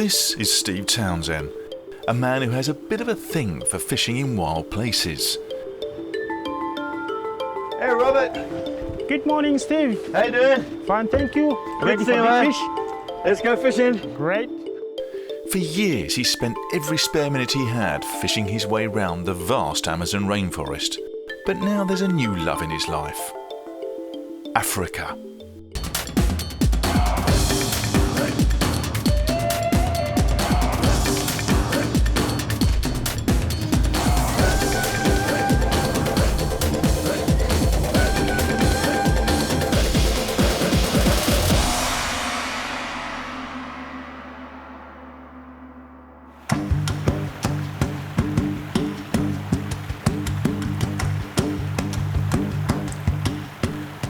This is Steve Townson, a man who has a bit of a thing for fishing in wild places. Hey Robert! Good morning, Steve. How you doing? Fine, thank you. Good to see you, big mate. fish? Let's go fishing. Great. For years, he spent every spare minute he had fishing his way round the vast Amazon rainforest. But now there's a new love in his life. Africa.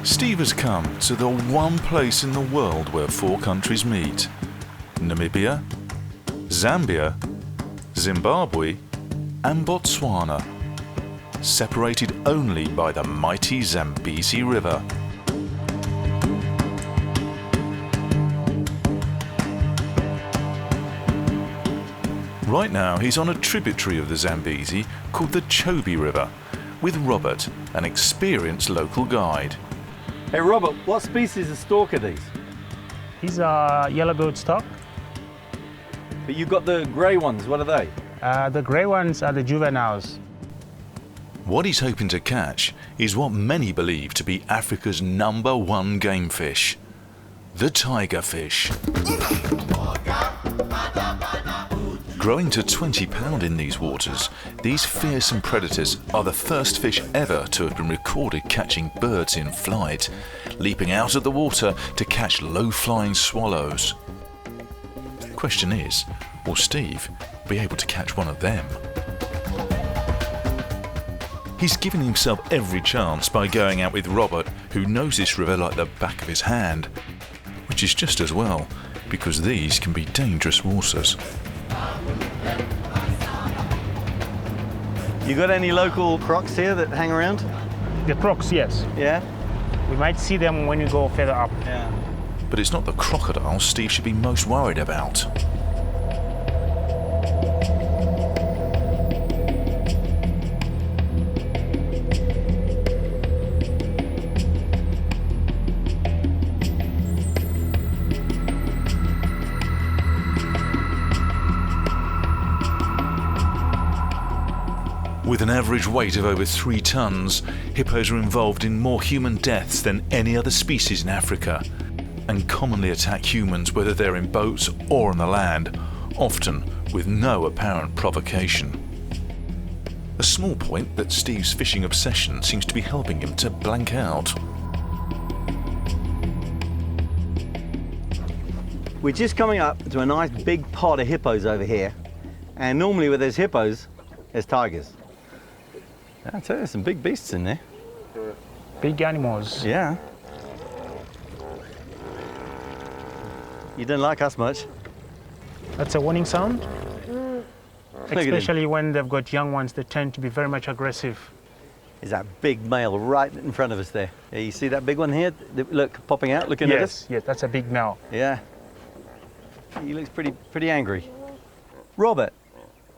Steve has come to the one place in the world where four countries meet: Namibia, Zambia, Zimbabwe and Botswana, separated only by the mighty Zambezi River. Right now he's on a tributary of the Zambezi called the Chobe River with Robert, an experienced local guide. Hey Robert, what species of stork are these? These are yellow-billed stock. But you've got the grey ones, what are they? The grey ones are the juveniles. What he's hoping to catch is what many believe to be Africa's #1 game fish, the tigerfish. Growing to 20 pounds in these waters, these fearsome predators are the first fish ever to have been recorded catching birds in flight, leaping out of the water to catch low-flying swallows. The question is, will Steve be able to catch one of them? He's given himself every chance by going out with Robert, who knows this river like the back of his hand, which is just as well, because these can be dangerous waters. You got any local crocs here that hang around? The crocs, yes. Yeah? We might see them when you go further up. Yeah. But it's not the crocodile Steve should be most worried about. With an average weight of over 3 tons, hippos are involved in more human deaths than any other species in Africa, and commonly attack humans whether they're in boats or on the land, often with no apparent provocation. A small point that Steve's fishing obsession seems to be helping him to blank out. We're just coming up to a nice big pod of hippos over here, and normally where there's hippos, there's tigers. I tell you, there's some big beasts in there. Big animals. Yeah. You don't like us much. That's a warning sound. Look at him. Especially when they've got young ones, they tend to be very much aggressive. Is that big male right in front of us there? Yeah, you see that big one here? Look, popping out, looking at us? Yes, that's a big male. Yeah. He looks pretty angry. Robert,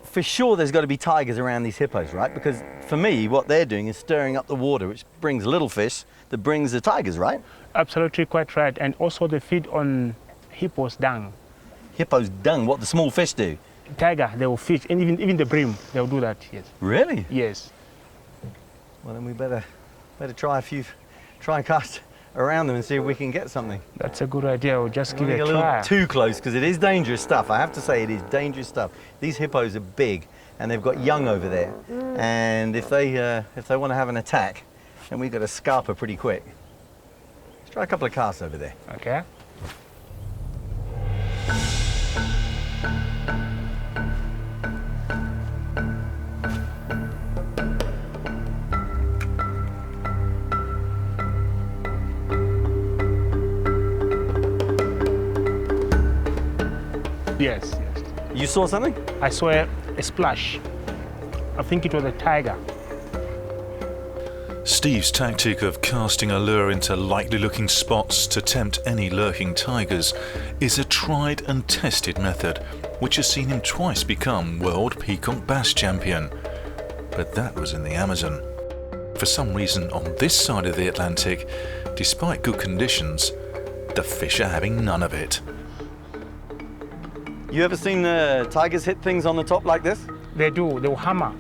for sure there's got to be tigers around these hippos, right? Because for me, what they're doing is stirring up the water, which brings little fish that brings the tigers, right? Absolutely quite right. And also they feed on hippos' dung. Hippos' dung, what the small fish do? Tiger, they will feed, and even the bream, they'll do that, yes. Really? Yes. Well, then we better try and cast around them and see if we can get something. That's a good idea. We'll just give it a little try. too close, because it is dangerous stuff. I have to say, it is dangerous stuff. These hippos are big, and they've got young over there. And if they want to have an attack, then we've got to scarper pretty quick. Let's try a couple of casts over there. Okay. Yes, yes. You saw something? I saw a splash. I think it was a tiger. Steve's tactic of casting a lure into likely-looking spots to tempt any lurking tigers is a tried and tested method, which has seen him twice become world peacock bass champion. But that was in the Amazon. For some reason, on this side of the Atlantic, despite good conditions, the fish are having none of it. You ever seen tigers hit things on the top like this? They do, they will hammer.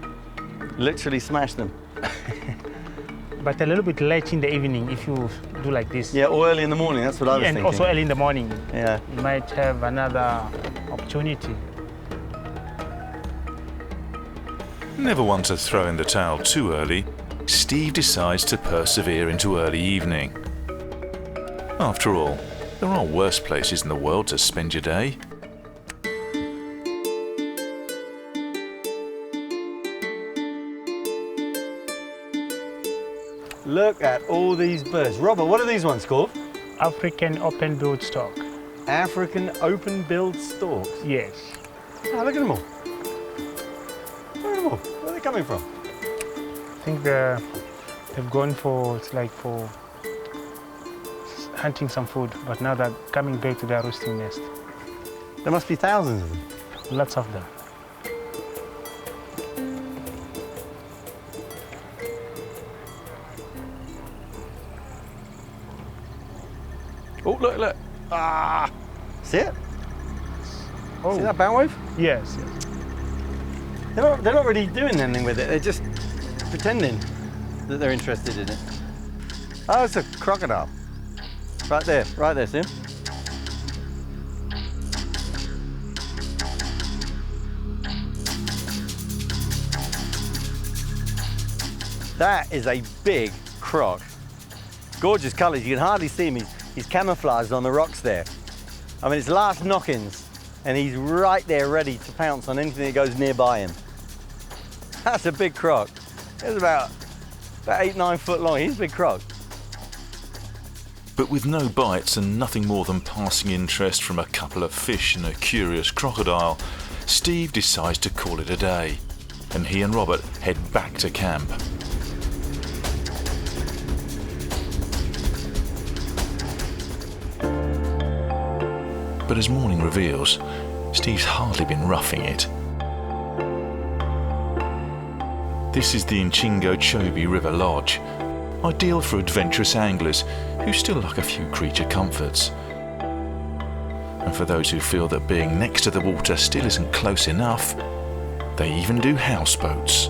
Literally smash them. But a little bit late in the evening if you do like this. Yeah, or early in the morning, that's what I was And thinking. also early in the morning. Yeah. You might have another opportunity. Never one to throw in the towel too early, Steve decides to persevere into early evening. After all, there are worse places in the world to spend your day. Look at all these birds. Robert, what are these ones called? African open-billed stork. African open-billed storks. Yes. Oh, look at them all. Look at them all. Where are they coming from? I think they've gone for, it's like for hunting some food, but now they're coming back to their roosting nest. There must be thousands of them. Lots of them. Oh, look, look. Ah! See it? Oh. See that bow wave? Yes, yes. They're not really doing anything with it. They're just pretending that they're interested in it. Oh, it's a crocodile. Right there, see him? That is a big croc. Gorgeous colours, you can hardly see him. He's camouflaged on the rocks there. I mean, it's last knock-ins, and he's right there ready to pounce on anything that goes nearby him. That's a big croc. It's about 8-9 foot long. He's a big croc. But with no bites and nothing more than passing interest from a couple of fish and a curious crocodile, Steve decides to call it a day, and he and Robert head back to camp. But as morning reveals, Steve's hardly been roughing it. This is the Chobe River Lodge, ideal for adventurous anglers who still like a few creature comforts. And for those who feel that being next to the water still isn't close enough, they even do houseboats.